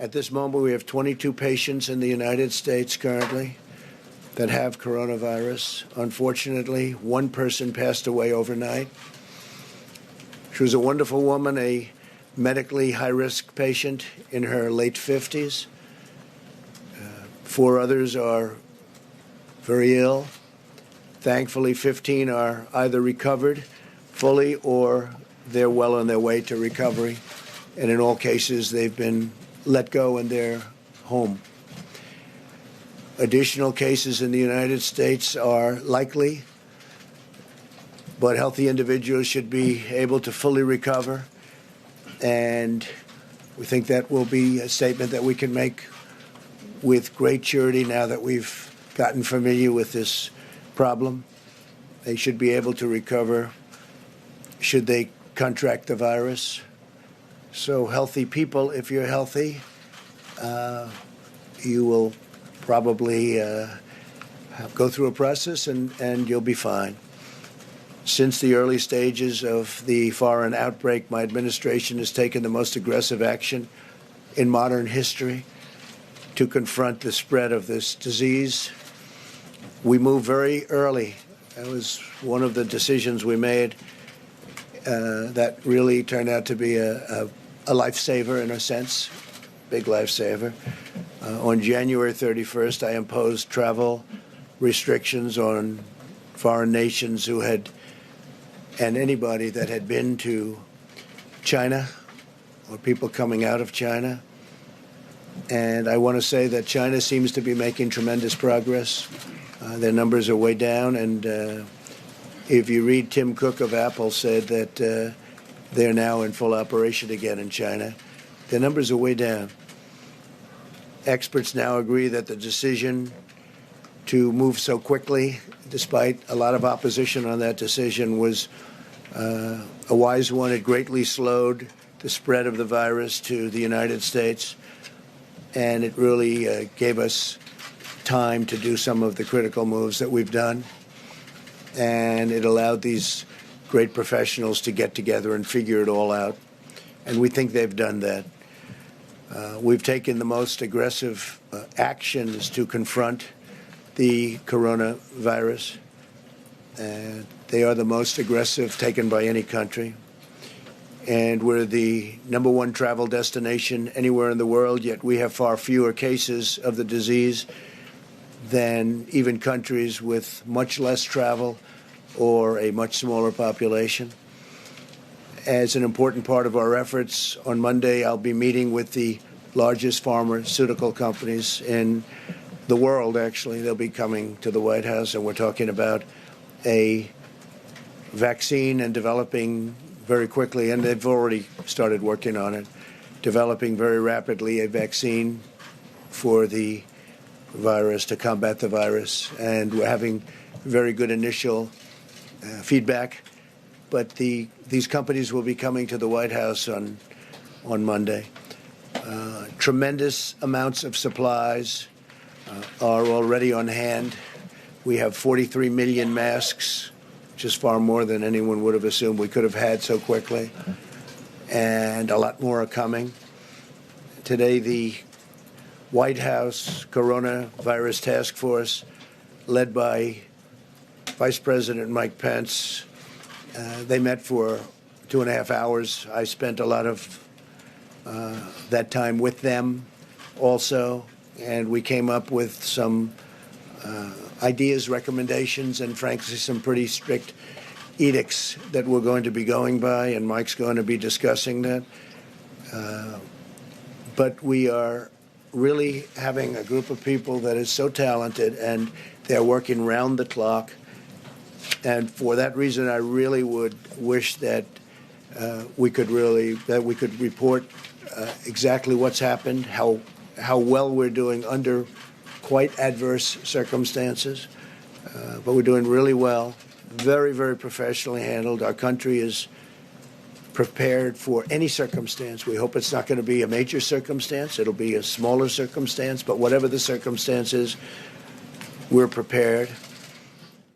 At this moment, we have 22 patients in the United States currently that have coronavirus. Unfortunately, one person passed away overnight. She was a wonderful woman, a medically high-risk patient in her late 50s. 4 others are very ill. Thankfully, 15 are either recovered fully or they're well on their way to recovery. And in all cases, they've been let go in their home. Additional cases in the United States are likely, but healthy individuals should be able to fully recover. And we think that will be a statement that we can make with great surety now that we've gotten familiar with this problem. They should be able to recover should they contract the virus. So healthy people, if you're healthy, you will probably go through a process and you'll be fine. Since the early stages of the foreign outbreak, my administration has taken the most aggressive action in modern history to confront the spread of this disease. We moved very early. That was one of the decisions we made that really turned out to be a lifesaver in a sense, big lifesaver. On January 31st, I imposed travel restrictions on foreign nations who had, and anybody that had been to China or people coming out of China. And I want to say that China seems to be making tremendous progress. Their numbers are way down. And if you read Tim Cook of Apple said that they're now in full operation again in China, their numbers are way down. Experts now agree that the decision to move so quickly, despite a lot of opposition on that decision, was a wise one. It greatly slowed the spread of the virus to the United States, and it really gave us time to do some of the critical moves that we've done. And it allowed these great professionals to get together and figure it all out. And we think they've done that. We've taken the most aggressive actions to confront the coronavirus. They are the most aggressive taken by any country. And we're the #1 travel destination anywhere in the world, yet we have far fewer cases of the disease than even countries with much less travel or a much smaller population. As an important part of our efforts, on Monday I'll be meeting with the largest pharmaceutical companies in the world, actually. They'll be coming to the White House, and we're talking about a vaccine and developing very quickly, and they've already started working on it, developing very rapidly a vaccine for the virus, to combat the virus. And we're having very good initial feedback. But these companies will be coming to the White House on Monday. Tremendous amounts of supplies are already on hand. We have 43 million masks, which is far more than anyone would have assumed we could have had so quickly. And a lot more are coming. Today, the White House Coronavirus Task Force, led by Vice President Mike Pence, they met for 2.5 hours. I spent a lot of that time with them also, and we came up with some ideas, recommendations, and frankly some pretty strict edicts that we're going to be going by, and Mike's going to be discussing that. But we are really having a group of people that is so talented, and they're working round the clock. And for that reason, I really would wish that we could report exactly what's happened, how well we're doing under quite adverse circumstances. But we're doing really well, very, very professionally handled. Our country is prepared for any circumstance. We hope it's not going to be a major circumstance. It'll be a smaller circumstance. But whatever the circumstances, we're prepared.